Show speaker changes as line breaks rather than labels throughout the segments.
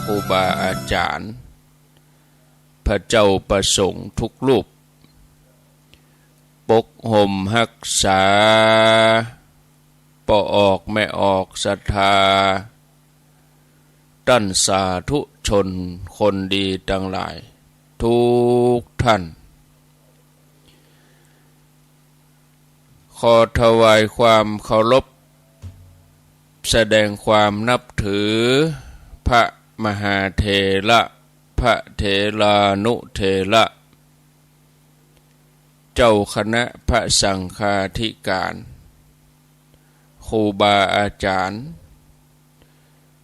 ครูบาอาจารย์พระเจ้าประสงค์ทุกรูปปกห่มรักษาปออกไม่ออกศรัทธาตั้นสาธุชนคนดีทั้งหลายทุกท่านขอถวายความเคารพแสดงความนับถือพระมหาเถระพระเถรานุเถระเจ้าคณะพระสังฆาธิการครูบาอาจารย์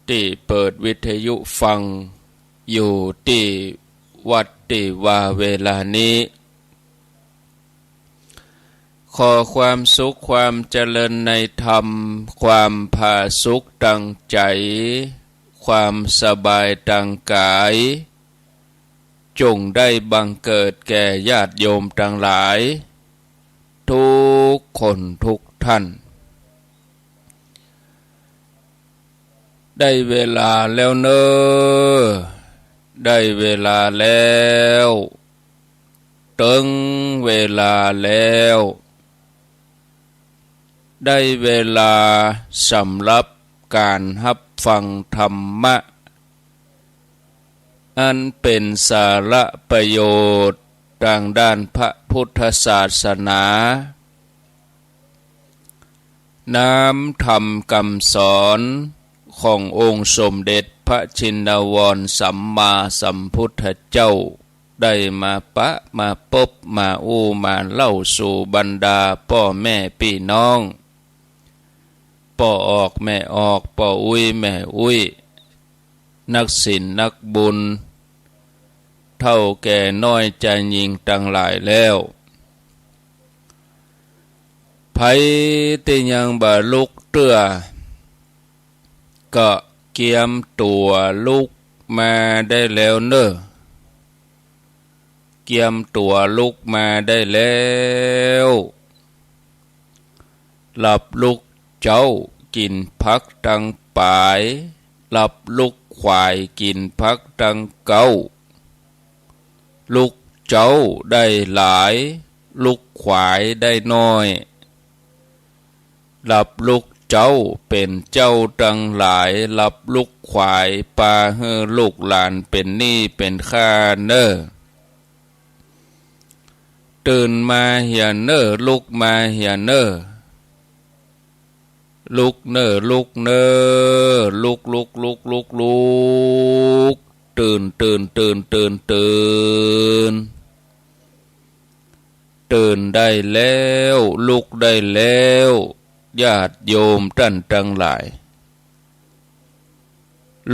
ที่เปิดวิทยุฟังอยู่ที่วัดที่ว่าเวลานี้ขอความสุขความเจริญในธรรมความผาสุขตั้งใจความสบายตั้งกายจงได้บังเกิดแก่ญาติโยมทั้งหลายทุกคนทุกท่านได้เวลาแล้วเนอได้เวลาแล้วถึงเวลาแล้วได้เวลาสำหรับการรับฟังธรรมะอันเป็นสาระประโยชน์ทางด้านพระพุทธศาสนาน้ำธรรมคำสอนขององค์สมเด็จพระชินวรสัมมาสัมพุทธเจ้าได้มามาพบมามาเล่าสู่บรรดาพ่อแม่พี่น้องพ่อออกแม่ออกพ่อแม่นักศีลนักบุญเท่าแก่น้อยใจยิงตั้งหลายแล้วไผที่ยังบ่ลุกเตื้อก็เกียมตัวลุกมาได้แล้วเนอะเกียมตัวลุกมาได้แล้วหลับลุกเจ้ากินพักตังปายหลับลุกควายกินพักตังเก้าลุกเจ้าได้หลายลุกควายได้น้อยหลับลุกเจ้าเป็นเจ้าตังหลายหลับลุกควายปาเฮอลูกหลานเป็นหนี้เป็นข้าเนอตื่นมาเหียเนอลุกมาเหียเนอลุกเนอลุกเนอลุกตื่นได้แล้วลุกได้แล้วญาติโยมท่านทั้งหลาย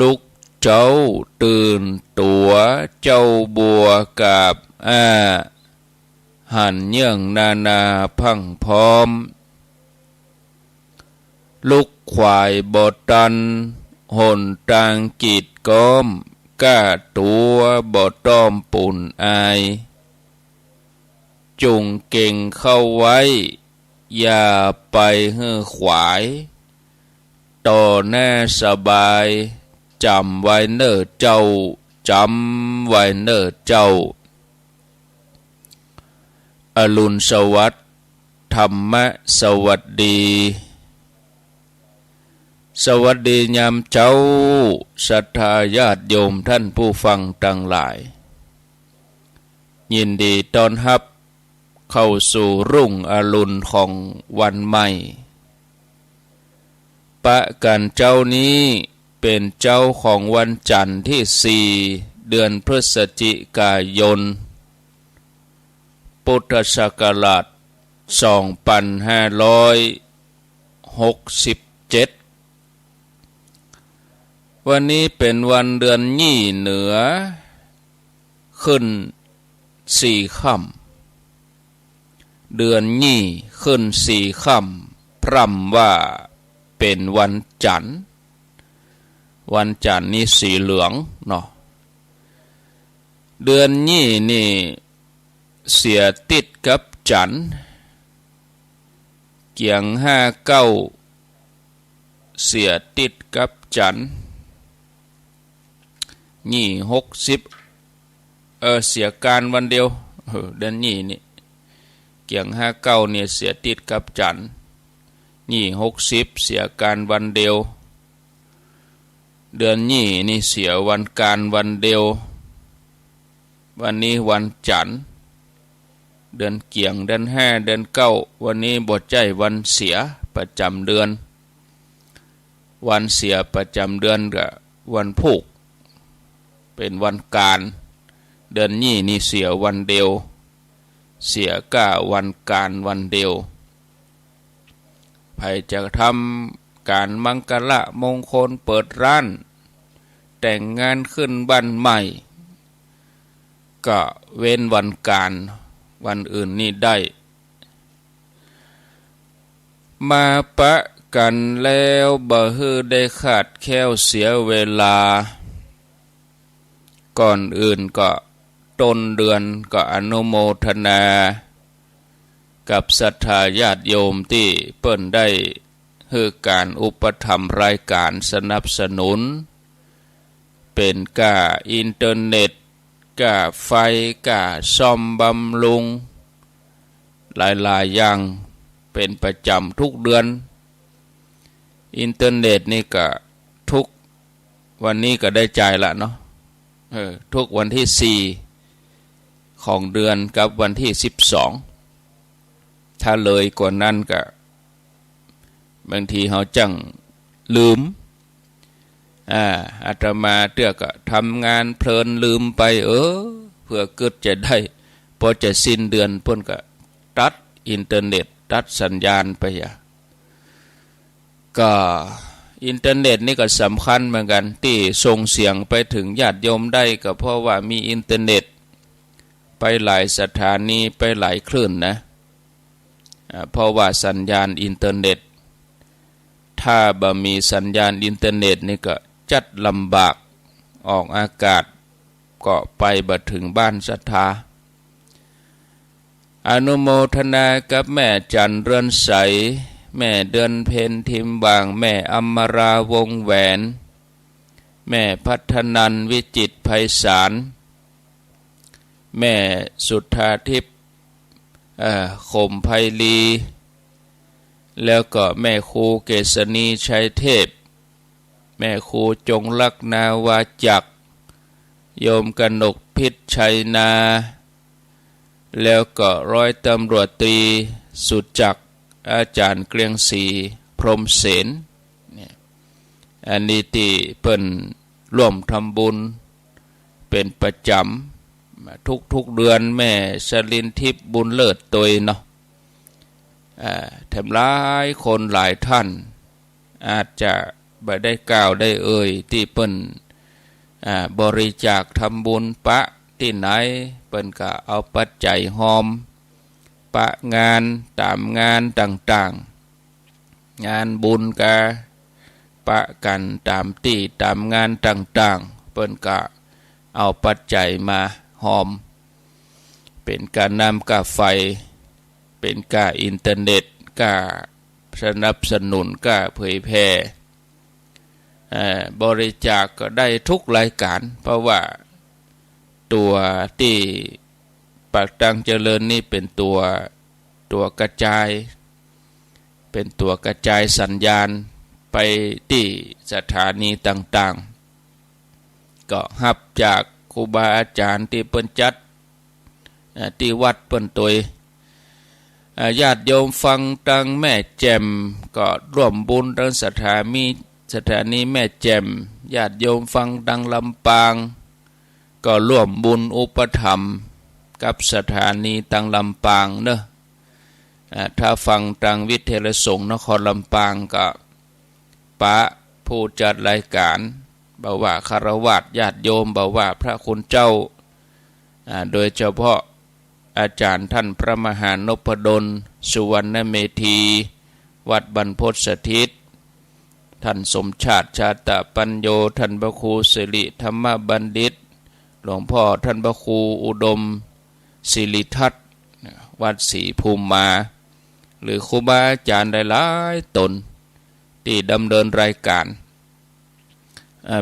ลุกเจ้าตื่นตัวเจ้าบัวกับหันเยื่องนาพังพร้อมลุกควายบอตันหนตางกีดก้อมก้าตัวบอต้อมปุ่นอายจุงเก่งเข้าไว้อย่าไปเฮือขวายต่อหน้าสบายจำไว้เนอเจ้าจำไว้เนอเจ้าอรุณสวัสดิ์ธรรมะสวัสดีสวัสดียามเจ้าศรัทธาญาติโยมท่านผู้ฟังทั้งหลายยินดีต้อนรับเข้าสู่รุ่งอรุณของวันใหม่ปะกันเจ้านี้เป็นเจ้าของวันจันทร์ที่4เดือนพฤศจิกายนพุทธศักราช2567วันนี้เป็นวันเดือนยี่เหนือขึ้น4 ค่ำเดือนยี่ขึ้น4 ค่ำพร่ำว่าเป็นวันจันทร์วันจันทร์นี่สีเหลืองเนาะเดือนยี่นี่เสียติดกับจันทร์เกียง59เสียติดกับจันทร์ ยี่60เสียการวันเดียวเดือนยี่นี่เกี่ยง59เนี่ยเสียติดกับจันทร์ยี่60เสียการวันเดียวเดือนยี่นี่เสียวันการวันเดียววันนี้วันจันทร์เดือนเกี่ยงเดือน5เดือน9วันนี้บ่ใจวันเสียประจำเดือนวันเสียประจำเดือนก็วันพุกเป็นวันการเดือนยี่นี่เสียวันเดียวเสียก้าวันการวันเดียวใครจะทำการมังกรมงคลเปิดร้านแต่งงานขึ้นบ้านใหม่ก็เว้นวันการวันอื่นนี่ได้มาปะกันแล้วบ่ฮือได้ขาดแคลวเสียเวลาก่อนอื่นก็ต้นเดือนก็อนุโมทนากับศรัทธาญาติโยมที่เปิ้นได้ฮือการอุปถัมภ์รายการสนับสนุนเป็นก้าอินเทอร์เน็ตก้าไฟก้าซ่อมบำรุงหลายๆอย่างเป็นประจำทุกเดือนอินเทอร์เน็ตนี่ก็ทุกวันนี้ก็ได้จ่ายละเนาะทุกวันที่4ของเดือนกับวันที่12ถ้าเลยกว่านั้นก็บางทีเขาจังลืมอาตมาเตื้อก็ทำงานเพลินลืมไปเพื่อเกิดจะได้พอจะสิ้นเดือนเพิ่นก็ตัดอินเทอร์เน็ตตัดสัญญาณไปก็อินเทอร์เน็ตนี่ก็สำคัญเหมือนกันที่ส่งเสียงไปถึงญาติโยมได้ก็เพราะว่ามีอินเทอร์เน็ตไปหลายสถานีไปหลายคลื่นนะเพราะว่าสัญญาณอินเทอร์เน็ตถ้าบ่มีสัญญาณอินเทอร์เน็ตนี่ก็จัดลำบากออกอากาศก็ไปบ่ถึงบ้านศรัทธาอนุโมทนากับแม่จันเรือนใสแม่เดือนเพ็ญทิมบางแม่อมราวงแหวนแม่พัฒนันวิจิตรไพศาลแม่สุทธาทิพย์ข่มไพลีแล้วก็แม่ครูเกษณีชัยเทพแม่ครูจงลักนาวาจักรโยมกนกพิษชัยนาแล้วก็ร้อยตำรวจตรีสุจักรอาจารย์เกรียงศรีพรหมเสนอันนี้ที่เปิ้นร่วมทำบุญเป็นประจำทุกเดือนแม่ชลินทิพย์บุญเลิศตัวเนาะแถมหลายคนหลายท่านอาจจะบ่ได้กล่าวได้ที่เปิ้นบริจาคทำบุญปะที่ไหนเปิ้นก็เอาปัจจัยหอมปะงานตามงานต่างๆงานบุญกะปะกันตามที่ตามงานต่างๆเปิ้นก็เอาปัจจัยมาหอมเป็นการนำกาไฟเป็นกาอินเทอร์เน็ตกาสนับสนุนกาเผยแพร่บริจาคก็ได้ทุกรายการเพราะว่าตัวที่ปากตังเจริญนี่เป็นตัวกระจายเป็นตัวกระจายสัญญาณไปที่สถานีต่างๆก็รับจากครูบาอาจารย์ที่เปิ้นจัดที่วัดเปิ้นตวยญาติโยมฟังตังแม่แจ่มก็ร่วมบุญตังสถานีแม่แจ่มญาติโยมฟังตังลำปางก็ร่วมบุญอุปถัมภ์กับสถานีตังลำปางเนอะถ้าฟังตังวิเทศสงฆ์นครลำปางก็ปะผู้จัดรายการบอกว่าคารวะญาติโยมบอกว่าพระคุณเจ้าโดยเฉพาะอาจารย์ท่านพระมหานพดลสุวรรณเมธีวัดบรรพตสถิตท่านสมชาติชาตปัญโยท่านพระครูสิริธรรมบัณฑิตหลวงพ่อท่านพระครูอุดมศิริทัตน์วัดศรีภูมิมาหรือครูบาอาจารย์หลายๆตนที่ดำเนินรายการ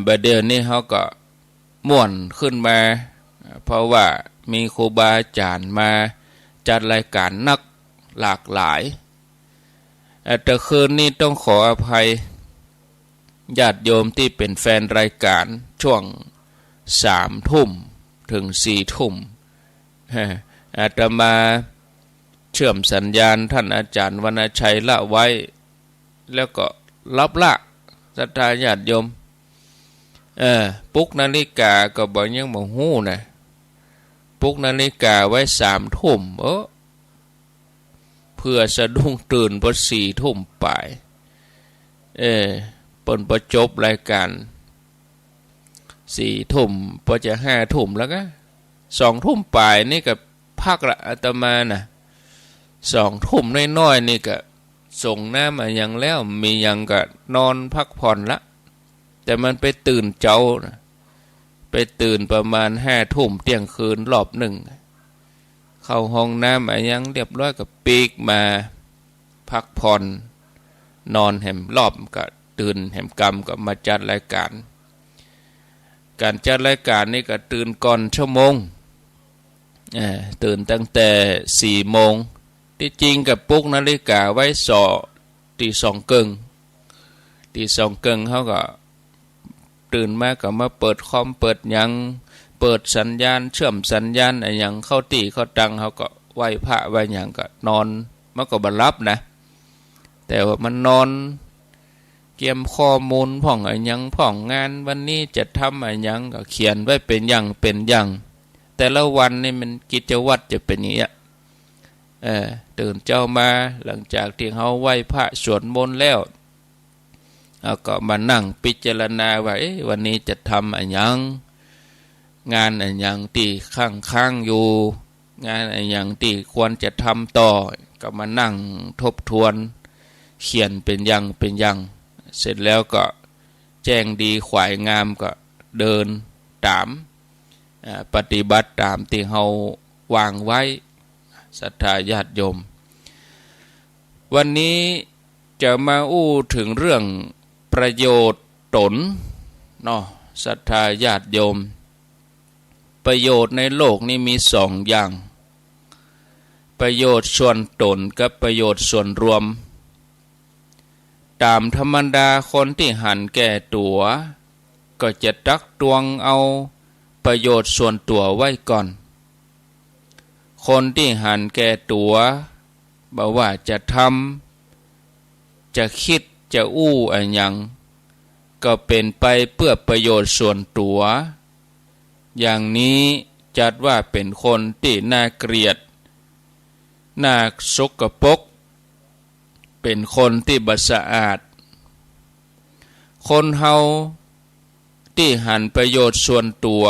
บัดเดี๋ยวนี้เขาก็ ม่วนขึ้นมาเพราะว่ามีครูบาอาจารย์มาจัดรายการนักหลากหลายแต่คืนนี้ต้องขออภัยญาติโยมที่เป็นแฟนรายการช่วง3 ทุ่มถึง4 ทุ่มอาตมาเชื่อมสัญญาณท่านอาจารย์วรรณชัยละไว้แล้วก็รับละศรัทธาญาติโยมปลุกนาฬิกาก็บอกยังบ่ฮู้นะปลุกนาฬิกาไว้3 ทุ่มเพื่อสะดุ้งตื่นพอ4 ทุ่มไปเปิ่นประจบรายการ4 ทุ่มพอจะ5 ทุ่มแล้วก็2 ทุ่มไปนี่ก็พักละอาตมานะ2 ทุ่มน้อยๆนี่ก็ส่งน้ำมาอย่างแล้วมีอย่างก็นอนพักผ่อนละแต่มันไปตื่นเจ้านะไปตื่นประมาณ5 ทุ่มเที่ยงคืนรอบหนึ่งเข้าห้องน้ำอะไรยังเรียบร้อยกับปีกมาพักผ่อนนอนแหมรอบก็ตื่นแหมกรรมก็มาจัดรายการจัดรายการนี่ก็ตื่นก่อน1 ชั่วโมงตื่นตั้งแต่4 โมงที่จริงกับปลุกนาฬิกาไว้ตี 2 ครึ่งตี 2 ครึ่งเขาก็ตื่นมาก็มาเปิดคอมเปิดยังเปิดสัญญาณเชื่อมสัญญาณอะไรอย่างเข้าตีเข้าตังเขาก็ไหว้พระไหว้อย่างก็นอนมันก็บรรลับนะแต่ว่ามันนอนเกี่ยมข้อมูลพ่องอะไรอย่างพ่องงานวันนี้จะทำอะไรอย่างก็เขียนไว้เป็นอย่างแต่ละวันนี่มันกิจวัตรจะเป็นอย่างนี้ตื่นเจ้ามาหลังจากที่เขาไหว้พระสวดมนต์แล้วก็มานั่งพิจารณาว่าวันนี้จะทำอะไรอย่างงานอะไรอย่างที่ค้างอยู่งานอะไรอย่างที่ควรจะทำต่อก็มานั่งทบทวนเขียนเป็นอย่างเสร็จแล้วก็แจ้งดีขวายงามก็เดินตามปฏิบัติตามที่เขาวางไว้ศรัทธาญาติโยมวันนี้จะมาอู้ถึงเรื่องประโยชน์ตนเนาะศรัทธาญาติโยมประโยชน์ในโลกนี้มี2 อย่างประโยชน์ส่วนตนกับประโยชน์ส่วนรวมตามธรรมดาคนที่หันแก่ตัวก็จะตักตวงเอาประโยชน์ส่วนตัวไว้ก่อนคนที่หันแก่ตัวบอกว่าจะทำจะคิดจะอู้อะไรอย่างก็เป็นไปเพื่อประโยชน์ส่วนตัวอย่างนี้จัดว่าเป็นคนที่น่าเกลียดน่าสกปรกเป็นคนที่บ่สะอาดคนเฮาที่หันประโยชน์ส่วนตัว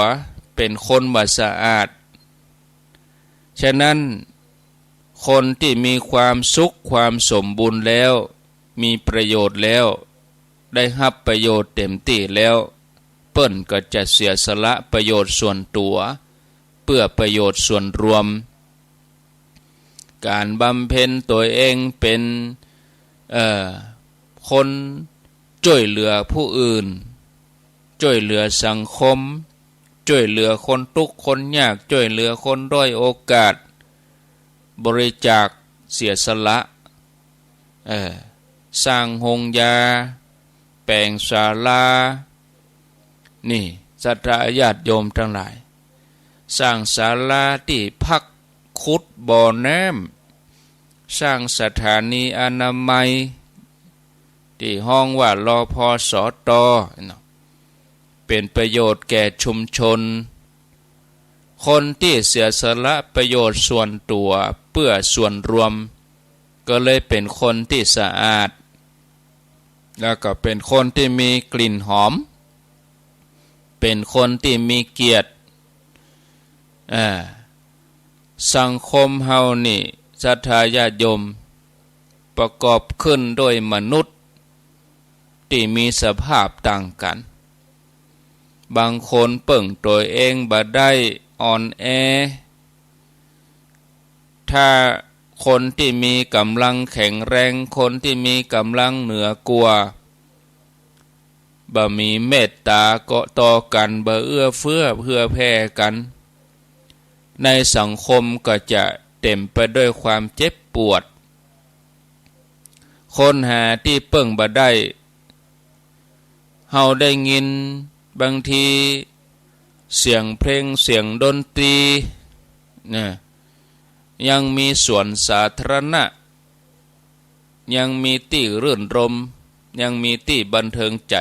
เป็นคนบ่สะอาดฉะนั้นคนที่มีความสุขความสมบูรณ์แล้วมีประโยชน์แล้วได้รับประโยชน์เต็มที่แล้วเปิ้นก็จะเสียสละประโยชน์ส่วนตัวเพื่อประโยชน์ส่วนรวมการบำเพ็ญตัวเองเป็นคนช่วยเหลือผู้อื่นช่วยเหลือสังคมช่วยเหลือคนทุกข์คนยากช่วยเหลือคนด้อยโอกาสบริจาคเสียสละสร้างโรงยาแปลงศาลานี่ศรัทธาญาติโยมทั้งหลายสร้างศาลาที่พักขุดบ่อน้ำสร้างสถานีอนามัยที่ห้องว่ารพสตเป็นประโยชน์แก่ชุมชนคนที่เสียสละประโยชน์ส่วนตัวเพื่อส่วนรวมก็เลยเป็นคนที่สะอาดแล้วก็เป็นคนที่มีกลิ่นหอมเป็นคนที่มีเกียรติสังคมเฮานี่ศรัทธาญาติโยมประกอบขึ้นโดยมนุษย์ที่มีสภาพต่างกันบางคนเปิ่งตัวเองบ่ได้อ่อนแอถ้าคนที่มีกำลังแข็งแรงคนที่มีกำลังเหนือกว่า บ่มีเมตตาเกาะต่อกันบ่เอื้อเฟื้อเพื่อแผ่กันในสังคมก็จะเต็มไปด้วยความเจ็บปวดคนหาที่เปิ้งบ่ได้เฮาได้ยินบางทีเสียงเพลงเสียงดนตรีนะยังมีสวนสาธารณะยังมีที่รื่นรมยังมีที่บันเทิงใจ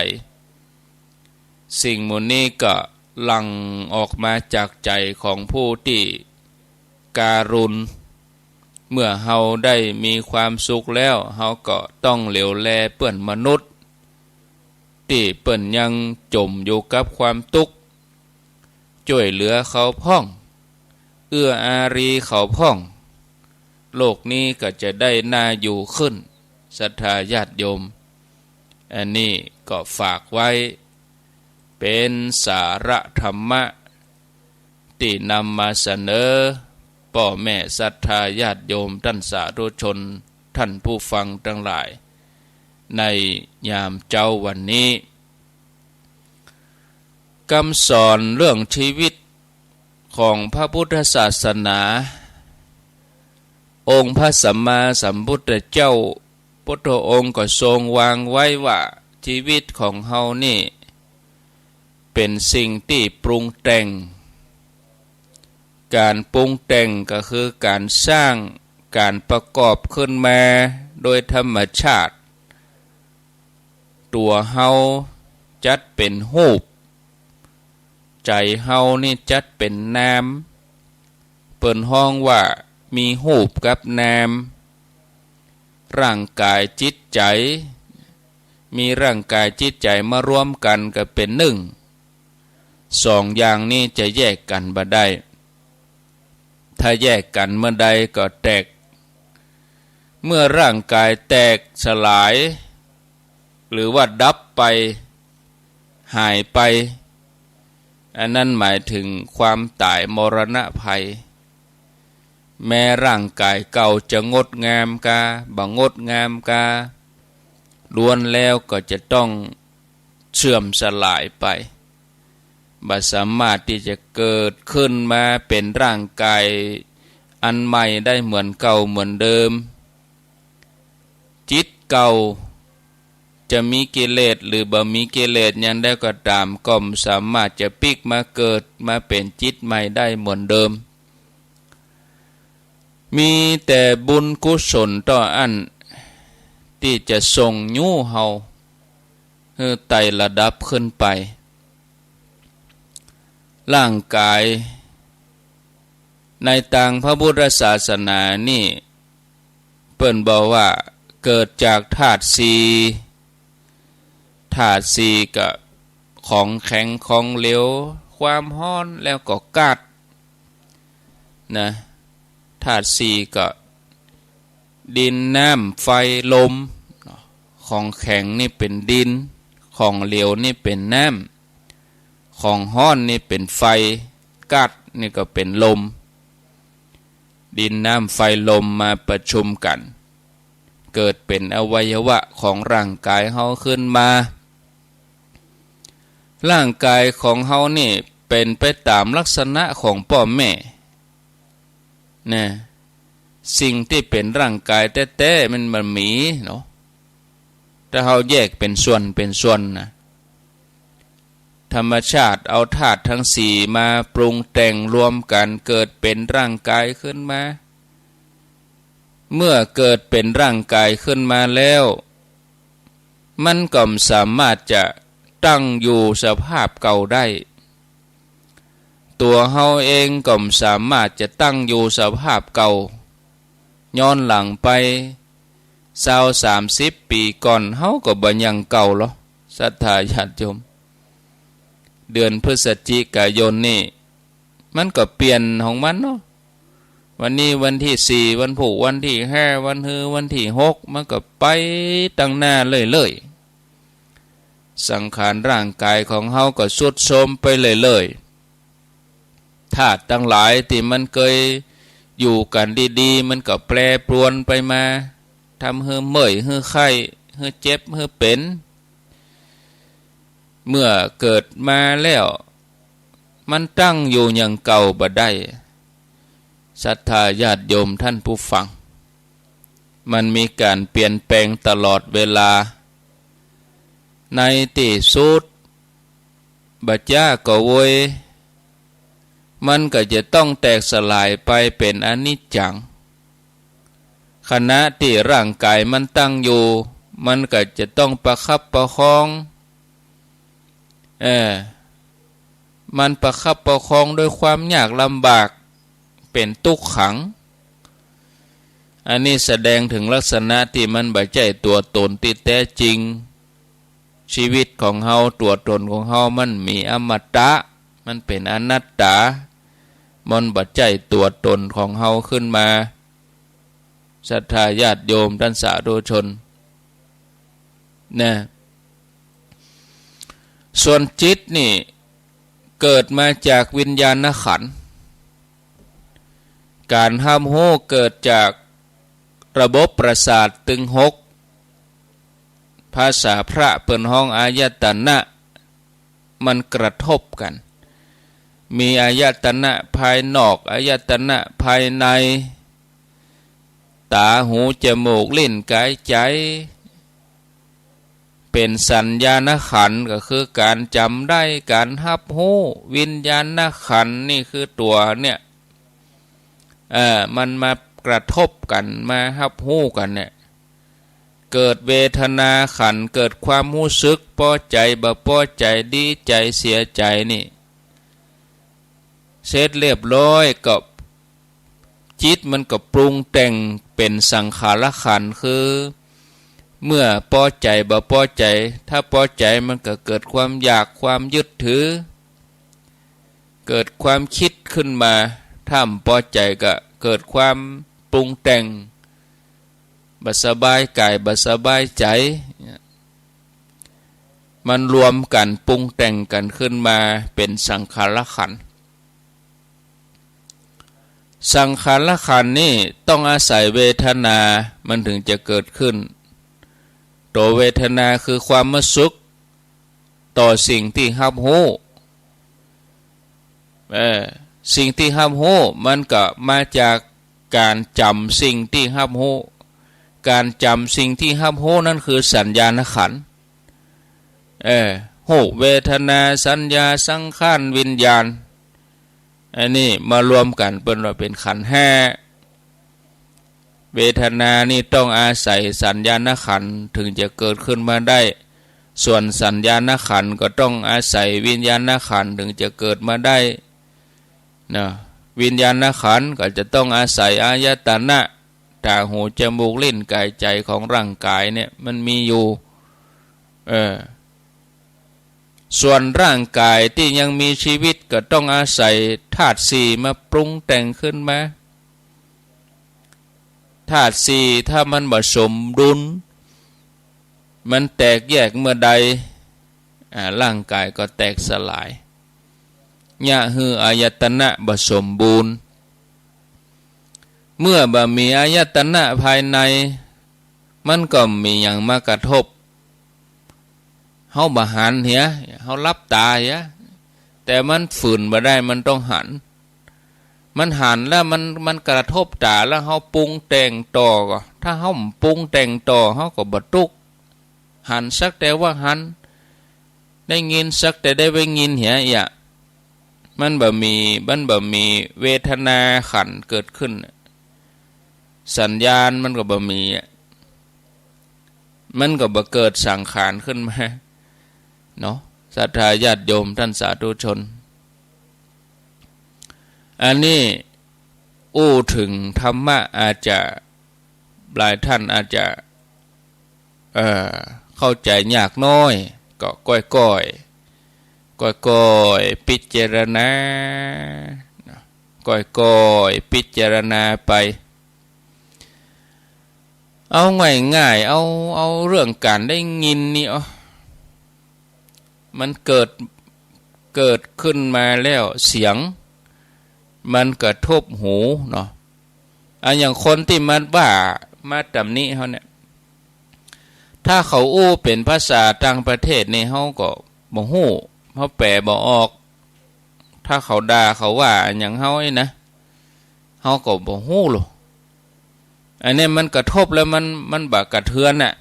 สิ่งหมู่นี้ก็หลั่งออกมาจากใจของผู้ที่การุณเมื่อเฮาได้มีความสุขแล้วเฮาก็ต้องเหลียวแลเปื้อนมนุษย์ที่เปิ้นยังจมอยู่กับความทุกข์ช่วยเหลือเขาพ้องเอื้ออารีเขาพ้องโลกนี้ก็จะได้น่าอยู่ขึ้นศรัทธาญาติโยมอันนี้ก็ฝากไว้เป็นสาระธรรมะที่นำมาเสนอพ่อแม่ศรัทธาญาติโยมท่านสาธุชนท่านผู้ฟังทั้งหลายในยามเจ้าวันนี้คำสอนเรื่องชีวิตของพระพุทธศาสนาองค์พระสัมมาสัมพุทธเจ้าพุทธองค์ก็ทรงวางไว้ว่าชีวิตของเฮานี่เป็นสิ่งที่ปรุงแต่งการปรุงแต่งก็คือการสร้างการประกอบขึ้นมาโดยธรรมชาติตัวเฮาจัดเป็นรูปใจเฮานี่จัดเป็นนามเปิ้นห้องว่ามีรูปกับนามร่างกายจิตใจมีร่างกายจิตใจมารวมกันก็เป็นหนึ่งสองอย่างนี้จะแยกกันบ่ได้ถ้าแยกกันเมื่อใดก็แตกเมื่อร่างกายแตกสลายหรือว่าดับไปหายไปอันนั้นหมายถึงความตายมรณะภัยแม้ร่างกายเก่าจะงดงามกาบ่งดงามกาล้วนแล้วก็จะต้องเสื่อมสลายไปบ่สามารถที่จะเกิดขึ้นมาเป็นร่างกายอันใหม่ได้เหมือนเก่าเหมือนเดิมจิตเก่าจะมีกิเลสหรือบ่มีกิเลสยังได้ก็ตามก็สามารถจะพลิกมาเกิดมาเป็นจิตใหม่ได้เหมือนเดิมมีแต่บุญกุศลต่ออันที่จะส่งยู้เฮาให้ไต่ระดับขึ้นไปร่างกายในทางพระพุทธศาสนานี่เปิ้นบอกว่าเกิดจากธาตุสี่ธาตุสี่ก็ของแข็งของเหลวความร้อนแล้วก็ก๊าซนะธาตุสี่ก็ดินน้ำไฟลมของแข็งนี่เป็นดินของเหลวนี่เป็นน้ำของร้อนนี่เป็นไฟก๊าซนี่ก็เป็นลมดินน้ำไฟลมมาประชุมกันเกิดเป็นอวัยวะของร่างกายเฮาขึ้นมาร่างกายของเฮานี่เป็นไปตามลักษณะของพ่อแม่นะสิ่งที่เป็นร่างกายแท้ๆมันมีเนาะถ้าเฮาแยกเป็นส่วนนะธรรมชาติเอาธาตุทั้งสี่มาปรุงแต่งรวมกันเกิดเป็นร่างกายขึ้นมาเมื่อเกิดเป็นร่างกายขึ้นมาแล้วมันก็สามารถจะตั้งอยู่สภาพเก่าได้ตัวเฮาเองก็สามารถจะตั้งอยู่สภาพเก่าย้อนหลังไป20-30 ปีก่อนเฮาก็บ่ยังเก่าหรอกศรัทธาญาติโยมเดือนพฤศจิกายนนี่มันก็เปลี่ยนของมันเนาะวันนี้วันที่4วันผูกวันที่5วันฮือวันที่6มันก็ไปตั้งหน้าเลยสังขารร่างกายของเฮาก็ทรุดโทรมไปเลยธาตุทั้งหลายที่มันเคยอยู่กันดีๆมันก็แปรปรวนไปมาทำให้เมื่อยให้ไข้ให้เจ็บให้เป็น เมื่อเกิดมาแล้วมันตั้งอยู่อย่างเก่าบ่ได้ศรัทธาญาติโยมท่านผู้ฟังมันมีการเปลี่ยนแปลงตลอดเวลาในที่สุดบัจจาก็โวยมันก็จะต้องแตกสลายไปเป็นอนิจจังขณะที่ร่างกายมันตั้งอยู่มันก็จะต้องประคับประคองมันประคับประคองด้วยความยากลำบากเป็นทุกขังอันนี้แสดงถึงลักษณะที่มันบ่ใช่ตัวตนที่แท้จริงชีวิตของเฮาตัวตนของเฮามันมีอมตะมันเป็นอนัตตามันบ่ใช่ตัวตนของเฮาขึ้นมาศรัทธาญาติโยมท่านสาธุชนนะส่วนจิตนี่เกิดมาจากวิญญาณขันธ์การห้ามโหเกิดจากระบบประสาทตึงหกภาษาพระเปิ่นห้องอายตนะมันกระทบกันมีอายตนะภายนอกอายตนะภายในตาหูจมูกลิ้นกายใจเป็นสัญญาณขันธ์ก็คือการจำได้การรับรู้วิญญาณขันธ์นี่คือตัวเนี่ยมันมากระทบกันมารับรู้กันเนี่ยเกิดเวทนาขันธ์เกิดความรู้สึกพอใจบ่พอใจดีใจเสียใจนี่เสร็จเรียบร้อยกับจิตมันก็ปรุงแต่งเป็นสังขารขันธ์คือเมื่อพอใจบ่พอใจถ้าพอใจมันก็เกิดความอยากความยึดถือเกิดความคิดขึ้นมาถ้าพอใจก็เกิดความปรุงแต่งบ่สบายกายบ่สบายใจมันรวมกันปรุงแต่งกันขึ้นมาเป็นสังขารขันธ์สังขารขันธ์นี่ต้องอาศัยเวทนามันถึงจะเกิดขึ้นตัวเวทนาคือความรู้สึกต่อสิ่งที่รับรู้สิ่งที่รับรู้มันก็มาจากการจำสิ่งที่รับรู้การจำสิ่งที่รับรู้นั่นคือสัญญาณขันธ์หูเวทนาสัญญาสังขารวิญญาณอันนี้มารวมกันเป็นขันธ์ห้าเวทนานี่ต้องอาศัยสัญญาณขันธ์ถึงจะเกิดขึ้นมาได้ส่วนสัญญาณขันธ์ก็ต้องอาศัยวิญญาณขันธ์ถึงจะเกิดมาได้นะวิญญาณขันธ์ก็จะต้องอาศัยอายตนะตาหูจมูกลิ้นกายใจของร่างกายเนี่ยมันมีอยู่ส่วนร่างกายที่ยังมีชีวิตก็ต้องอาศัยธาตุสี่มาปรุงแต่งขึ้นมาธาตุสี่ถ้ามันบ่สมดุลมันแตกแยกเมื่อใดร่างกายก็แตกสลายยะฮืออายตนะบ่สมบูรณ์เมื่อบ่มีอายตนะภายในมันก็มีอย่างมากระทบเฮาบ่หันเหียเฮารับตาเหียแต่มันฝืนบ่ได้มันต้องหันมันหันแล้วมันกระทบตาแล้วเฮาปรุงแต่งต่อก็ถ้าเฮาปรุงแต่งต่อเฮาก็บ่ทุกข์หันสักแต่ว่าหันได้ยินสักแต่ได้ไปยินเหียมันบ่มีเวทนาขันธ์เกิดขึ้นสัญญาณมันก็บ่มีมันก็บ่เกิดสังขารขึ้นมาเนาะศรัทธาญาติโยมท่านสาธุชนอันนี้ถึงธรรมะอาจจะหลายท่านอาจจะเข้าใจยากน้อยก็ก้อยพิจารณาก้อยพิจารณาไปเอาง่ายๆเอาเรื่องการได้ยินนี่มันเกิดขึ้นมาแล้วเสียงมันกระทบหูเนาะอย่างคนที่มาตำหนิเขาเนี่ยถ้าเขาเป็นภาษาต่างประเทศนี่เขาก็ บ่ฮู้เฮาแปลบ่ออกถ้าเขาด่าเขาว่าหยังเฮานี่นะเฮาก็บ่ฮู้หรอกอันนี้มันกระทบแล้วมันบ่กระเทือนน่ะ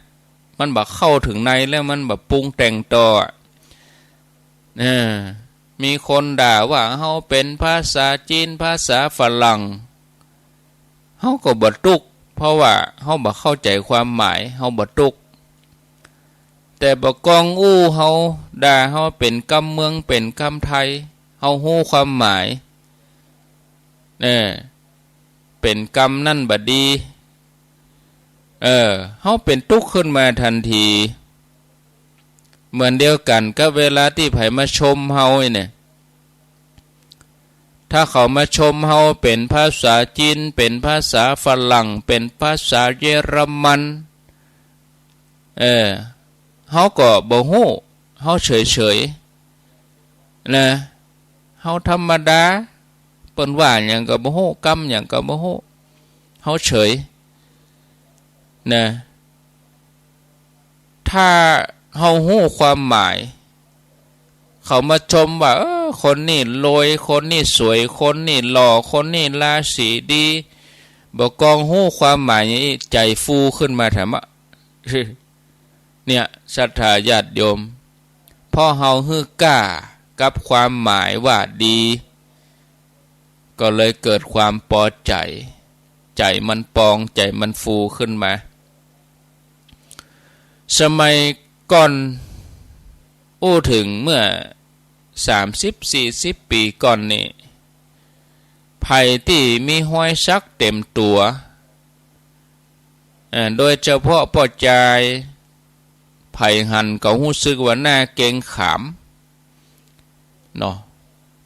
มันบ่เข้าถึงในแล้วมันบ่ปรุงแต่งต่อมีคนด่าว่าเฮาเป็นภาษาจีนภาษาฝรั่งเฮาก็บ่ตุกเพราะว่าเฮาบ่เข้าใจความหมายเฮาบ่ตุกแต่บ่กองอู้เฮาด่าเฮาเป็นคำเมืองเป็นคำไทยเฮาฮู้ความหมายเป็นกรรมนั่นบ่ดีเฮาเป็นทุกข์ขึ้นมาทันทีเหมือนเดียวกันก็เวลาที่ไผมาชมเฮาเนี่ยถ้าเขามาชมเฮาเป็นภาษาจีนเป็นภาษาฝรั่งเป็นภาษาเยอรมันเฮาก็บ่ฮู้เฮาเฉยๆนะเฮาธรรมดาเปิ้นว่าหยังก็บ่ฮู้กรรมหยังก็บ่ฮู้เฮาเฉยนะถ้าเฮาฮู้ความหมายเขามาชมว่าคนนี้รวยคนนี้สวยคนนี้หล่อคนนี้ราศีดีบ่กองฮู้ความหมายนี้ใจฟูขึ้นมาแถมเนี่ยศรัทธาญาติโยมพอเฮาฮื้อกล้ากับความหมายว่าดีก็เลยเกิดความพอใจใจมันปองใจมันฟูขึ้นมาสมัยก่อนถึงเมื่อ30-40 ปีก่อนนี่ภัยที่มีห้อยซักเต็มตัวโดยเฉพาะพ่อใจภัยหันก็รู้สึกว่าหน้าเกรงขามเนาะ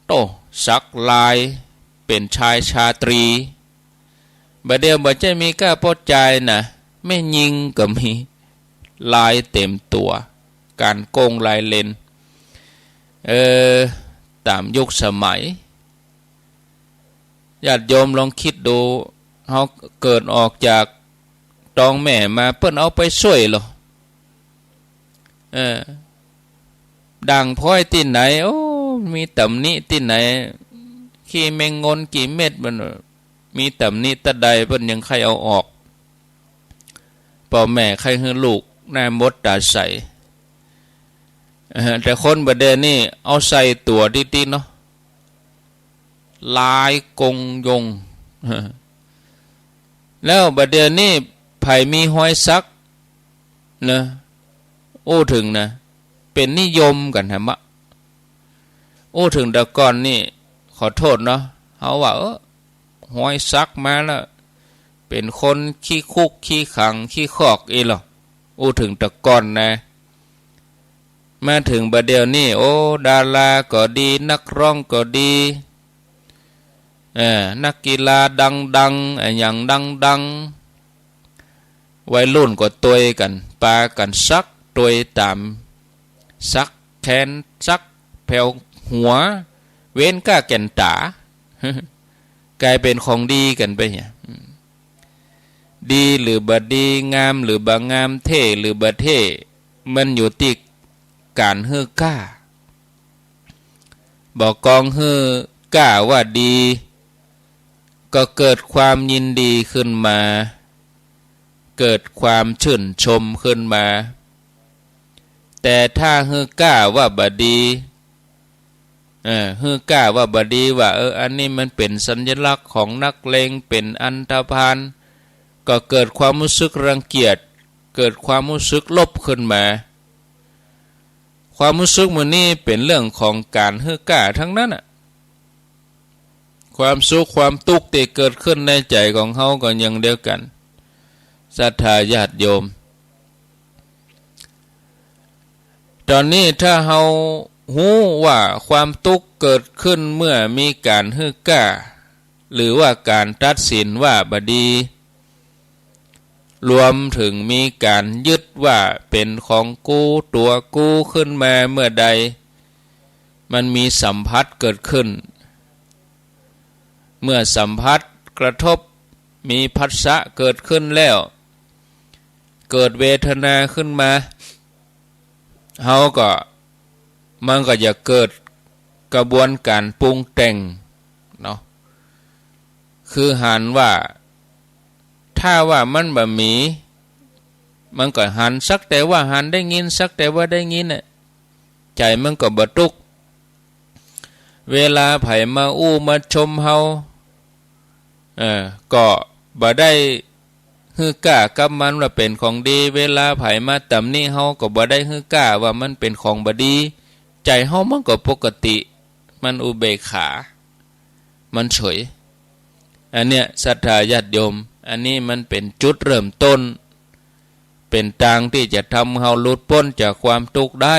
โตซักลายเป็นชายชาตรีบัดเดียวบ่จะมีกล้าพ่อใจนะไม่ยิงก็มีลายเต็มตัวการโกงลายเลนตามยุคสมัยญาติโยมลองคิดดูเฮาเกิดออกจากตองแม่มาเปิ้นเอาไปช่วยหรอดังพ้อยที่ไหนมีตำหนิที่ไหนขี้แมงงนกี่เม็ดมันมีตำหนิตะใดเปิ้นยังใครเอาออกพ่อแม่ใครให้ลูกหน้ามดตาใสแต่คนบัดเดนี่เอาใส่ตัวติๆเนาะลายกงยงแล้วบัดเดนี่ไผมีห้อยซักนะถึงนะเป็นนิยมกันฮะมะถึงแต่ก่อนนี่ขอโทษเนาะเฮาว่าห้อยซักมาแล้วเป็นคนขี้คุกขี้ขังขี้คอกอีหรอถึงแต่ก่อนนะมาถึงบัดเดี๋ยวนี้ดาราก็ดีนักร้องก็ดีนักกีฬาดังๆอย่างดังๆวัยรุ่นก็ตวยกันปากันซักตวยตามซักแขนซักแผ่วหัวเว้นก้าแก่นตากลายเป็นของดีกันไปเนี่ยดีหรือบ่ดีงามหรือบ่งามเท่หรือบ่เท่มันอยู่ที่การฮื้อกล้าบอกกองฮื้อกล้าว่าดีก็เกิดความยินดีขึ้นมาเกิดความชื่นชมขึ้นมาแต่ถ้าฮื้อกล้าว่าบ่ดีฮื้อกล้าว่าบ่ดีว่าอันนี้มันเป็นสัญลักษณ์ของนักเลงเป็นอันธพาลก็เกิดความรู้สึกรังเกียจเกิดความรู้สึกลบขึ้นมาความรู้สึกมื้อนี้เป็นเรื่องของการฮื้อกล้าทั้งนั้นความสุขความทุกข์ที่เกิดขึ้นในใจของเฮาก็อย่างเดียวกันศรัทธาญาติโยมตอนนี้ถ้าเฮาฮู้ว่าความทุกข์เกิดขึ้นเมื่อมีการฮื้อกล้าหรือว่าการตัดสินว่าบ่ดีรวมถึงมีการยึดว่าเป็นของกูตัวกูขึ้นมาเมื่อใดมันมีสัมผัสเกิดขึ้นเมื่อสัมผัสกระทบมีผัสสะเกิดขึ้นแล้วเกิดเวทนาขึ้นมาเฮาก็ มันก็จะเกิดกระบวนการปรุงแต่งเนาะคือหันว่าถ้าว่ามันบะหมี่มันก็หันสักแต่ว่าหันได้ยินสักแต่ว่าได้ยินน่ะใจมันก็บ่ตุกเวลาไผมาอู้มาชมเฮาก็บ่ได้ฮือกล้ากับมันว่าเป็นของดีเวลาไผมาตำหนิเฮาก็บ่ได้ฮือกล้าว่ามันเป็นของบ่ดีใจเฮามันก็ปกติมันอุเบกขามันเฉยอันเนี้ยศรัทธาญาติโยมอันนี้มันเป็นจุดเริ่มต้นเป็นทางที่จะทำเฮาหลุดพ้นจากความทุกข์ได้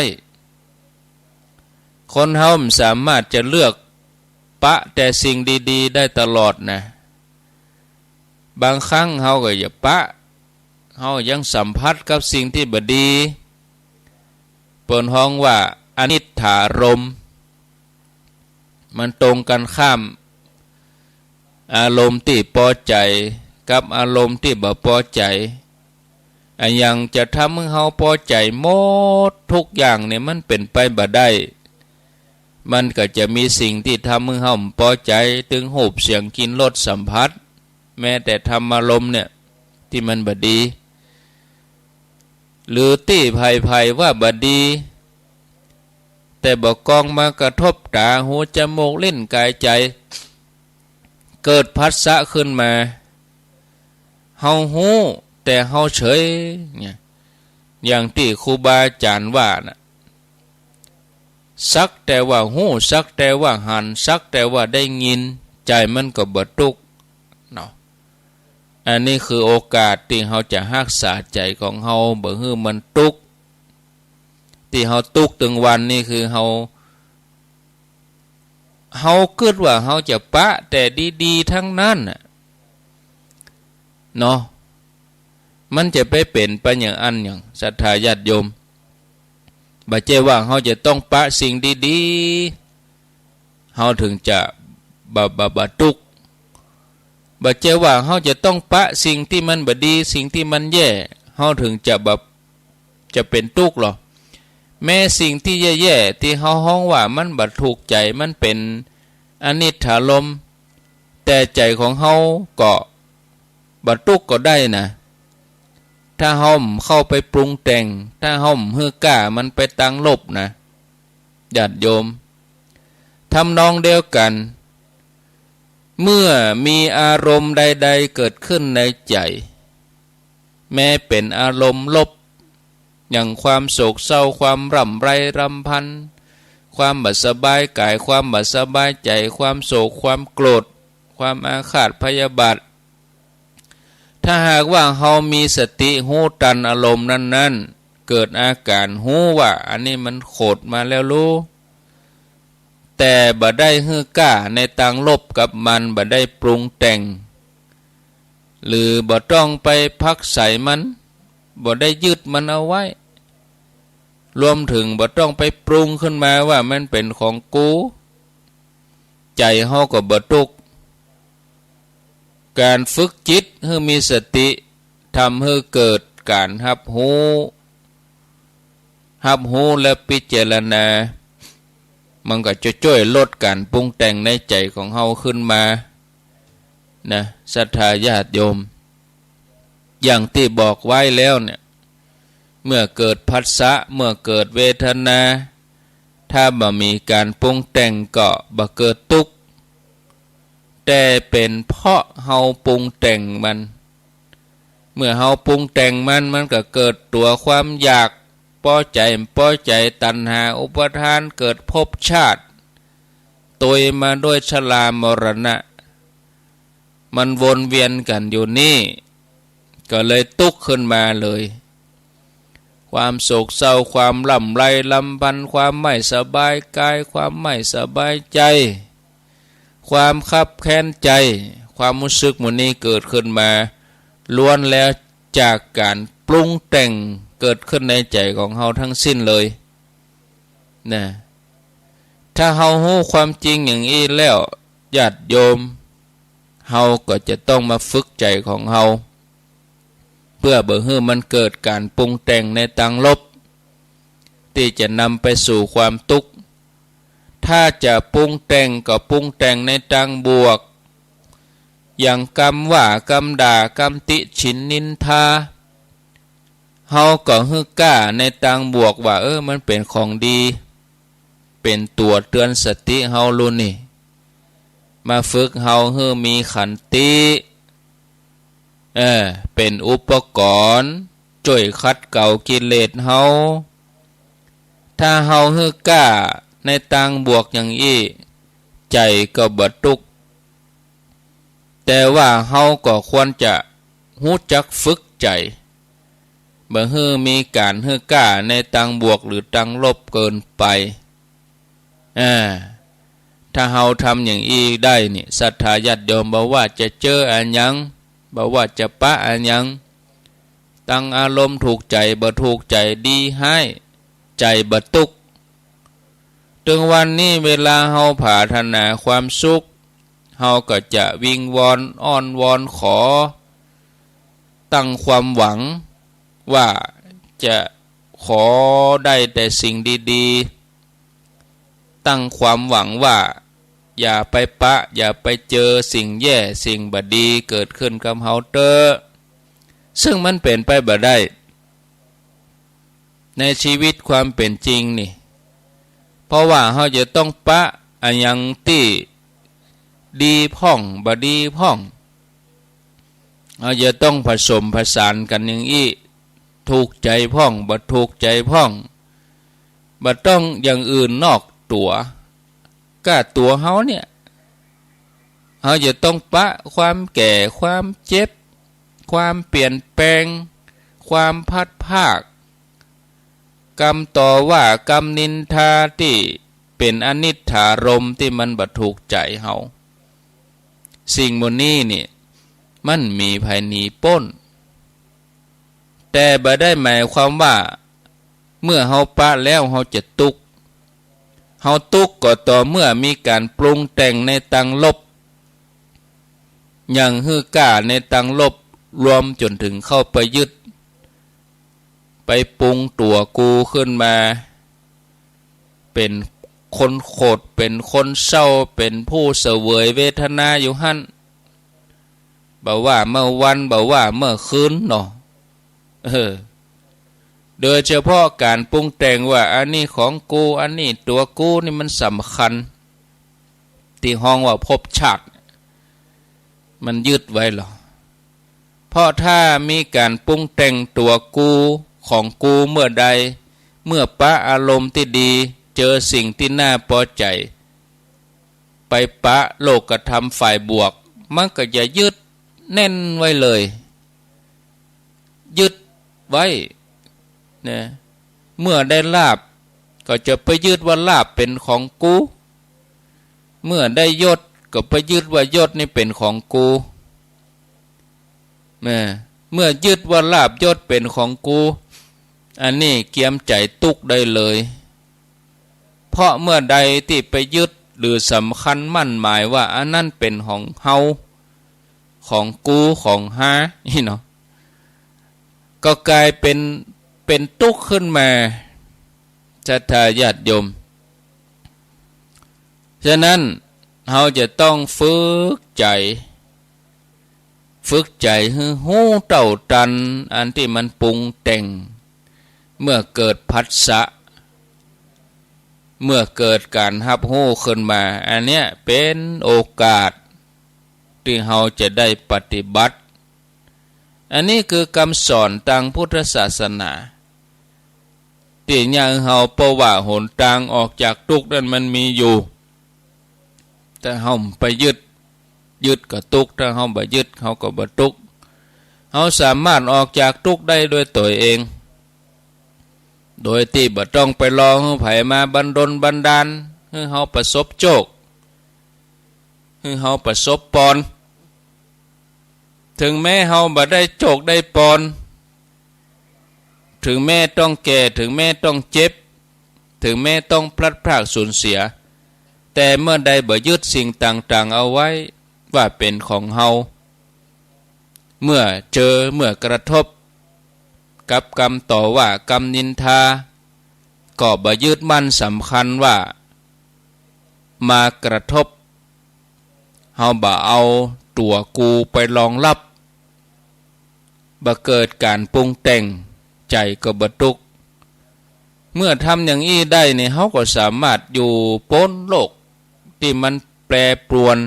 คนเฮาสามารถจะเลือกปะแต่สิ่งดีๆได้ตลอดนะบางครั้งเฮาก็อย่าปะเฮายังสัมผัสกับสิ่งที่บ่ดีเปิ้นฮ้องว่าอนิจฐารมณ์มันตรงกันข้ามอารมณ์ที่พอใจกับอารมณ์ที่บ่พอใจอันยังจะทำให้เฮาพอใจหมดทุกอย่างเนี่ยมันเป็นไปบ่ได้มันก็จะมีสิ่งที่ทำให้เฮาพอใจถึงรูปเสียงกลิ่นรสสัมผัสแม้แต่ธรรมอารมณ์เนี่ยที่มันบ่ดีหรือที่ภัยว่าบ่ดีแต่บ่กองมากระทบตาหูจมูกลิ้นกายใจเกิดผัสสะขึ้นมาเฮาฮู้แต่เฮาเฉยเนี่ยอย่างที่ครูบาอาจารย์ว่านะสักแต่ว่าฮู้สักแต่ว่าหันสักแต่ว่าได้ยินใจมันก็บ่ทุกข์เนาะอันนี้คือโอกาสที่เฮาจะรักษาใจของเฮาบ่ให้มันทุกข์ที่เฮาทุกข์ถึงวันนี้คือเฮาคิดว่าเฮาจะปะแต่ดีๆทั้งนั้นน่ะเนาะมันจะไปเป็นไปอย่างอันอย่างศรัทธาญาติโยมบ่ใช่ว่าเฮาจะต้องปะสิ่งดีๆเฮาถึงจะบ่ทุกข์บ่ใช่ว่าเฮาจะต้องปะสิ่งที่มันบ่ดีสิ่งที่มันแย่เฮาถึงจะเป็นทุกข์หรอแม้สิ่งที่แย่ๆที่เฮาฮ้องว่ามันบ่ถูกใจมันเป็นอนิจฐารมณ์แต่ใจของเฮาก็บ่ทุกข์ก็ได้นะถ้าเฮาเข้าไปปรุงแต่งถ้าเฮาฮือกล้ามันไปตั้งลบนะญาติโยมทำนองเดียวกันเมื่อมีอารมณ์ใดๆเกิดขึ้นในใจแม้เป็นอารมณ์ลบอย่างความโศกเศร้าความร่ำไรรำพันความบ่สบายกายความบ่สบายใจความโศกความโกรธความอาฆาตพยาบาทถ้าหากว่าเฮามีสติหูทันอารมณ์นั้นๆเกิดอาการหูว่าอันนี้มันโขดมาแล้วรู้แต่บ่ได้ฮือกล้าในทางลบกับมันบ่ได้ปรุงแต่งหรือบ่ต้องไปพักใส่มันบ่ได้ยึดมันเอาไว้รวมถึงบ่ต้องไปปรุงขึ้นมาว่ามันเป็นของกูใจเฮาก็บ่ทุกข์การฝึกจิตให้มีสติทำให้เกิดการรับรู้และพิจารณามันก็จะช่วยลดการปรุงแต่งในใจของเฮาขึ้นมานะศรัทธาญาติโยมอย่างที่บอกไว้แล้วเนี่ยเมื่อเกิดผัสสะเมื่อเกิดเวทนาถ้าบ่มีการปรุงแต่งก็บ่เกิดทุกข์แต่เป็นเพราะเฮาปรุงแต่งมันเมื่อเฮาปรุงแต่งมันก็เกิดตัวความอยากพอใจตัณหาอุปทานเกิดภพชาติตัวมาด้วยชรามรณะมันวนเวียนกันอยู่นี่ก็เลยทุกข์ขึ้นมาเลยความโศกเศร้าความลำไรลำพันความไม่สบายกายความไม่สบายใจความคับแค้นใจความรู้สึกหมู่นี้เกิดขึ้นมาล้วนแล้วจากการปรุงแต่งเกิดขึ้นในใจของเฮาทั้งสิ้นเลยนะถ้าเฮารู้ความจริงอย่างนี้แล้วญาติโยมเฮาก็จะต้องมาฝึกใจของเฮาเพื่อบ่ให้มันเกิดการปรุงแต่งในทางลบที่จะนำไปสู่ความทุกข์ ถ้าจะปรุงแต่งก็ปรุงแต่งในทางบวกอย่างกรรมว่ากรรมด่ากรรมติฉินนินทาเฮาก็ฮึกล้าในทางบวกว่ามันเป็นของดีเป็นตัวเตือนสติเฮาลุนี่มาฝึกเฮาให้มีขันติเป็นอุปกรณ์ช่วยขัดเกลากิเลสเฮาถ้าเฮาฮึกล้าในทางบวกอย่างอี้ใจก็บ่ทุกข์แต่ว่าเฮาก็ควรจะรู้จักฝึกใจบ่ให้มีการฮึกล้าในทางบวกหรือทางลบเกินไปถ้าเฮาทำอย่างอี้ได้นี่ศรัทธาญาติโยมบ่ว่าจะเจออันยังบ่ว่าจะปะอันยังตั้งอารมณ์ถูกใจบ่ถูกใจดีให้ใจบ่ทุกข์ถึงวันนี้เวลาเฮาปรารถนาความสุขเฮาก็จะวิงวอนอ้อนวอนขอตั้งความหวังว่าจะขอได้แต่สิ่งดีๆตั้งความหวังว่าอย่าไปปะอย่าไปเจอสิ่งแย่สิ่งบดีเกิดขึ้นกับเฮาเตอซึ่งมันเป็นไปบ่ได้ในชีวิตความเป็นจริงนี่เพราะว่าเฮาจะต้องปะอันยังที่ดีพ่องบดีพ่องเฮาจะต้องผสมผสานกันอย่างอี้ถูกใจพ่องบ่ถูกใจพ่องบ่ต้องอย่างอื่นนอกตัวก็ตัวเฮาเนี่ยเฮาจะต้องปะความแก่ความเจ็บความเปลี่ยนแปลงความพัดภาคกรรมต่อว่ากรรมนินทาที่เป็นอนิจฐารมณ์ที่มันบ่ถูกใจเฮาสิ่งหมดนี้นี่มันมีภายในป้นแต่บ่ได้หมายความว่าเมื่อเฮาปะแล้วเฮาจะทุกข์เฮาทุกข์ก็ต่อเมื่อมีการปรุงแต่งในทางลบอย่างฮือกล้าในทางลบรวมจนถึงเข้าไปยึดไปปรุงตัวกูขึ้นมาเป็นคนโขดเป็นคนเศร้าเป็นผู้เสวยเวทนาอยู่หั่นบ่ว่าเมื่อวันบ่ว่าเมื่อคืนเนาะโดยเฉพาะการปรุงแต่งว่าอันนี้ของกูอันนี้ตัวกูนี่มันสำคัญที่ห้องว่าภพชาติมันยึดไว้หรอเพราะถ้ามีการปรุงแต่งตัวกูของกูเมื่อใดเมื่อปะอารมณ์ที่ดีเจอสิ่งที่น่าพอใจไปปะโลกธรรมฝ่ายบวกมันก็จะยึดแน่นไว้เลยยึดไว้นะเมื่อได้ลาภก็จะไปยึดว่าลาภเป็นของกูเมื่อได้ยศก็ไปยึดว่ายศนี่เป็นของกูเมื่อยึดว่าลาภยศเป็นของกูอันนี้เกียมใจตุกได้เลยเพราะเมื่อใดที่ไปยึดหรือสำคัญมั่นหมายว่าอันนั้นเป็นของเฮาของกูของฮานี่เนาะก็กลายเป็นตุกขึ้นมาศรัทธาญาติโยมฉะนั้นเราจะต้องฝึกใจให้หู้เต่าตันอันที่มันปรุงแต่งเมื่อเกิดผัสสะเมื่อเกิดการรับรู้ขึ้นมาอันเนี้ยเป็นโอกาสที่เราจะได้ปฏิบัติอันนี้คือคำสอนทางพุทธศาสนาที่ยังเฮาเพราะว่าหนทางออกจากทุกข์นั้นมันมีอยู่แต่เฮาไปยึดก็ทุกข์ถ้าเฮาบ่ยึดเฮาก็บ่ทุกข์เฮาสามารถออกจากทุกข์ได้ด้วยตัวเองโดยที่บ่ต้องไปรอให้ไผมาบันดลบันดาลให้เฮาประสบโชคให้เฮาประสบปอนถึงแม้เฮาบ่ได้โชคได้ปอนถึงแม้ต้องแก่ถึงแม้ต้องเจ็บถึงแม้ต้องพลัดพรากสูญเสียแต่เมื่อใดบ่ยึดสิ่งต่างๆเอาไว้ว่าเป็นของเฮาเมื่อกระทบกับกรรมต่อว่ากรรมนินทาก็บ่ยึดมั่นสำคัญว่า มากระทบเฮาบ่เอาตัวกูไปรองรับบ่เกิดการปรุงแต่งใจก็บ่ทุกข์เมื่อทำอย่างนี้ได้เนี่ยเฮาก็สามารถอยู่พ้นโลกที่มันแปรปรวน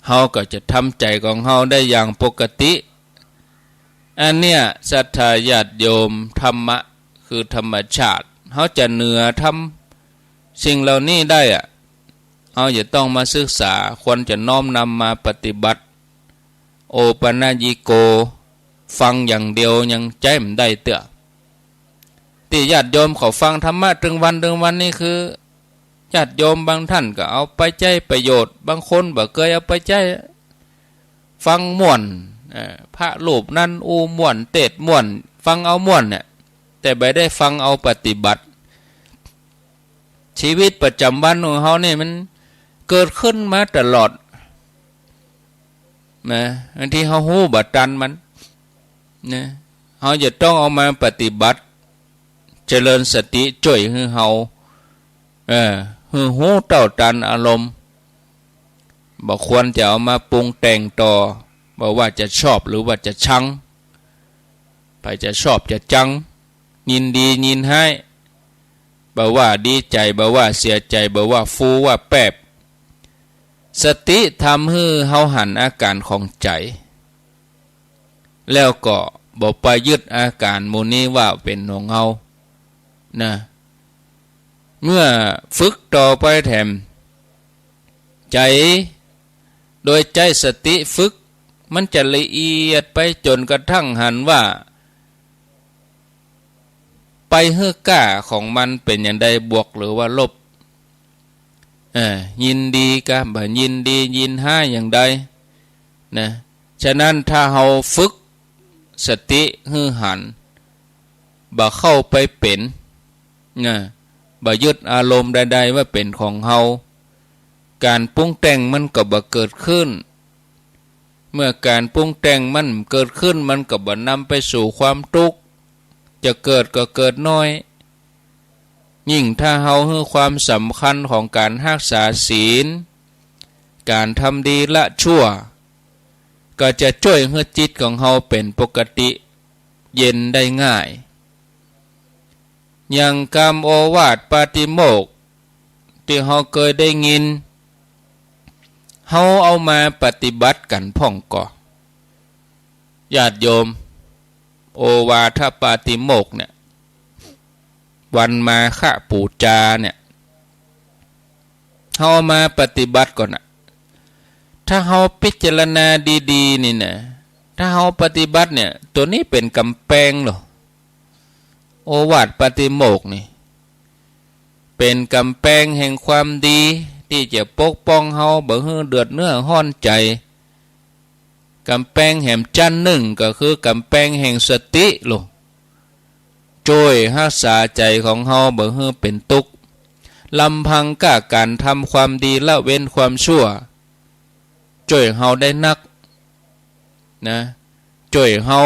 เฮาก็จะทำใจของเฮาได้อย่างปกติอันเนี้ยศรัทธาญาติโยมธรรมะคือธรรมชาติเฮาจะเหนือทำสิ่งเหล่านี้ได้อะเฮาจะต้องมาศึกษาควรจะน้อมนำมาปฏิบัติโอปนญิโกฟังอย่างเดียวยังใจมันได้เตื้อที่ญาติโยมเขาฟังธรรมะถึงวันนี่คือญาติโยมบางท่านก็เอาไปใช้ประโยชน์บางคนบ่เคยเอาไปใช้ฟังม่วนพระรูปนั้นม่วนเทศม่วนฟังเอาม่วนเนี่ยแต่ไม่ได้ฟังเอาปฏิบัติชีวิตประจำวันของเขาเนี่ยมันเกิดขึ้นมาตลอดนะอันที่เขาหู้บัดตันมันนะเขาจะต้องเอามาปฏิบัติเจริญสติช่วยให้เขาหู้เต่าตันอารมณ์บอกควรจะเอามาปรุงแต่งต่อบอกว่าจะชอบหรือว่าจะชังไปจะชอบจะจังยินดียินให้บอกว่าดีใจบอกว่าเสียใจบอกว่าฟูว่าแปบสติทำให้เฮาหันอาการของใจแล้วก็บอกไปยึดอาการโมนี้ว่าเป็นของเฮานะเมื่อฝึกต่อไปแถมใจโดยใจสติฝึกมันจะละเอียดไปจนกระทั่งหันว่าไปเฮือกล้าของมันเป็นอย่างใดบวกหรือว่าลบยินดีกะบ่ยินดียินห้าอย่างใดนะฉะนั้นถ้าเราฝึกสติฮือหันบ่เข้าไปเป็นนะบ่ยึดอารมณ์ใดๆว่าเป็นของเฮาการปรุงแต่งมันก็บ่เกิดขึ้นเมื่อการปรุงแต่งมันเกิดขึ้นมันก็บ่นำไปสู่ความทุกข์จะเกิดก็เกิดน้อยยิ่งถ้าเฮาให้ความสำคัญของการรักษาศีลการทำดีละชั่วก็จะช่วยให้จิตของเฮาเป็นปกติเย็นได้ง่ายอย่างกรรมโอวาทปาติโมกข์ที่เฮาเคยได้ยินเฮาเอามาปฏิบัติกันพ่องก่อญาติโยมโอวาทปาติโมกข์เนี่ยวันมาฆปูจาเนี่ยเฮามาปฏิบัติก่อนนะถ้าเฮาพิจารณาดีๆนี่นะถ้าเฮาปฏิบัติเนี่ยตัวนี้เป็นกำแพงหรอโอวาทปาติโมกข์นี่เป็นกำแพงแห่งความดีที่จะปกป้องเฮาบ่ให้เดือดเนื้อห้อนใจกำแพงแห่งจันหนึ่งก็คือกำแพงแห่งสติลงช่วยรักษาใจของเฮาบ่ให้เป็นทุกข์ลำพังกะการทำความดีละเว้นความชั่วช่วยเฮาได้นักนะช่วยเฮา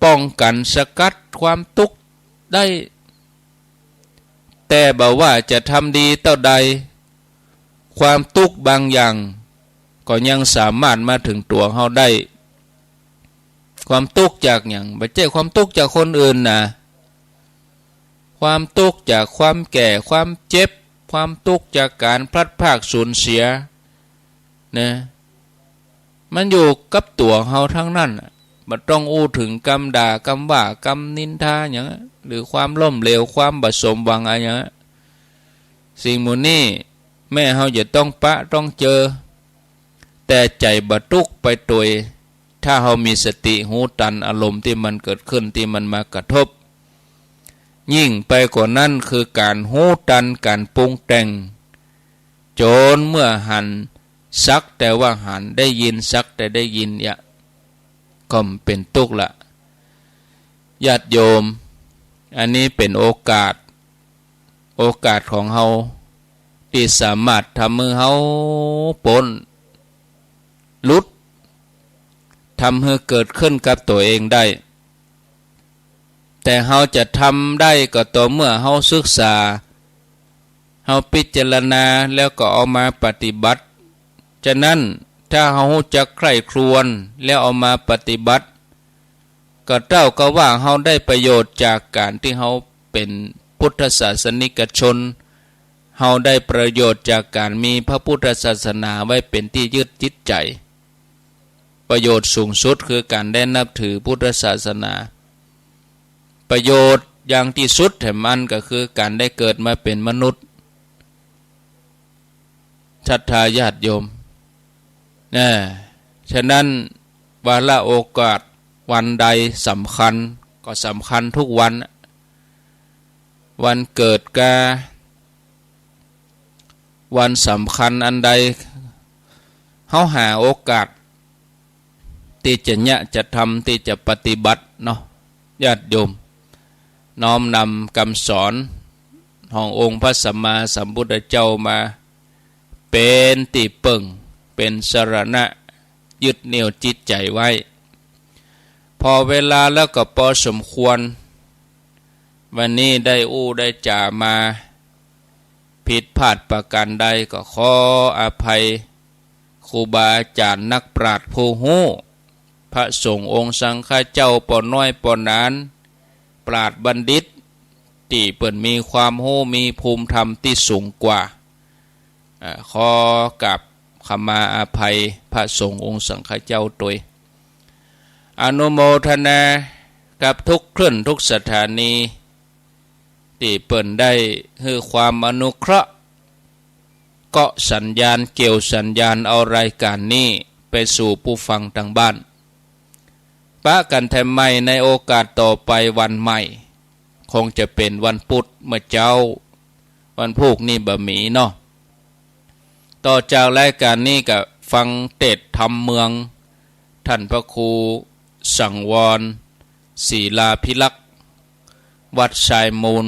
ป้องกันสกัดความทุกข์ได้แต่บ่ว่าจะทำดีเท่าใดความทุกข์บางอย่างก็ยังสามารถมาถึงตัวเฮาได้ความทุกข์จากอย่างไม่ใช่ความทุกข์จากคนอื่นนะความทุกข์จากความแก่ความเจ็บความทุกข์จากการพลัดพรากสูญเสียนะมันอยู่กับตัวเฮาทั้งนั้นบ่ต้องอู้ถึงกรรมด่ากรรมว่ากรรมนินทาอย่างนั้นหรือความล้มเหลวความบ่สมหวังอะไรอย่างนั้นสิ่งหมู่นี้แม่เฮาจะต้องปะต้องเจอแต่ใจบ่ทุกข์ไปตัวถ้าเฮามีสติหูตันอารมณ์ที่มันเกิดขึ้นที่มันมากระทบยิ่งไปกว่านั้นคือการหูตันการปรุงแต่งโจนเมื่อหันสักแต่ว่าหันได้ยินสักแต่ได้ยินเนี่ยก็เป็นทุกข์ละญาติโยมอันนี้เป็นโอกาสของเฮาที่สามารถทำให้เฮาพ้นหลุดทำให้เกิดขึ้นกับตัวเองได้แต่เฮาจะทำได้ก็ต่อเมื่อเฮาศึกษา เฮาพิจารณาแล้วก็เอามาปฏิบัติฉะนั้นถ้าเฮารู้จักใคร่ครวญแล้วเอามาปฏิบัติก็เท่ากับว่าเฮาได้ประโยชน์จากการที่เฮาเป็นพุทธศาสนิกชนเฮาได้ประโยชน์จากการมีพระพุทธศาสนาไว้เป็นที่ยึดจิตใจประโยชน์สูงสุดคือการได้นับถือพุทธศาสนาประโยชน์อย่างที่สุดแห่งมันก็คือการได้เกิดมาเป็นมนุษย์ศรัทธาญาติโยมฉะนั้นวาระโอกาสวันใดสำคัญก็สำคัญทุกวันวันเกิดกาวันสำคัญอันใดเฮาหาโอกาสที่จะจะทำที่จะปฏิบัติเนาะญาติโยมน้อมนำคำสอนขององค์พระสัมมาสัมพุทธเจ้ามาเป็นที่ปึงเป็นสรณะยึดเหนี่ยวจิตใจไว้พอเวลาแล้วก็พอสมควรวันนี้ได้ได้จ่ามาผิดพลาดประการใดก็ขออภัยครูบาอาจารย์นักปราชญ์ผู้รู้พระสงฆ์องค์สังฆเจ้าปอน้อยปอนานปราชญ์บัณฑิตที่เปิ่นมีความรู้มีภูมิธรรมที่สูงกว่าขอกับขมาอภัยพระสงฆ์องค์สังฆเจ้าตัวอนุโมทนากับทุกคลื่นทุกสถานีที่เปิ่นได้ให้ความอนุเคราะห์เกาะสัญญาณเกี่ยวสัญญาณเอารายการนี้ไปสู่ผู้ฟังทางบ้านปะกันแถมใหม่ในโอกาสต่อไปวันใหม่คงจะเป็นวันพุธเมื่อเจ้าวันพุธนี่บะหมี่เนาะต่อจากรายการนี้กับฟังเทศน์ธรรมเมืองท่านพระครูสังวรศีลาภิลักษ์วัดชายมูล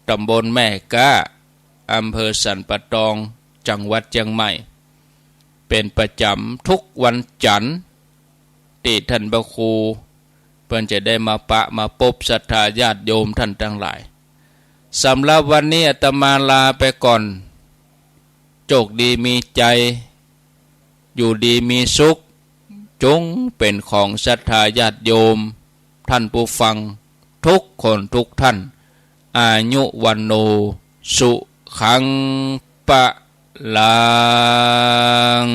ตำบลแม่กะอำเภอสันปะตองจังหวัดเชียงใหม่เป็นประจำทุกวันจันทร์ที่ท่านพระครูเพิ่นจะได้มามาพบศรัทธาญาติโยมท่านทั้งหลายสำหรับวันนี้อาตมาลาไปก่อนโชคดีมีใจอยู่ดีมีสุขจงเป็นของศรัทธาญาติโยมท่านผู้ฟังทุกคนทุกท่านอายุวันโนสุขังปะลัง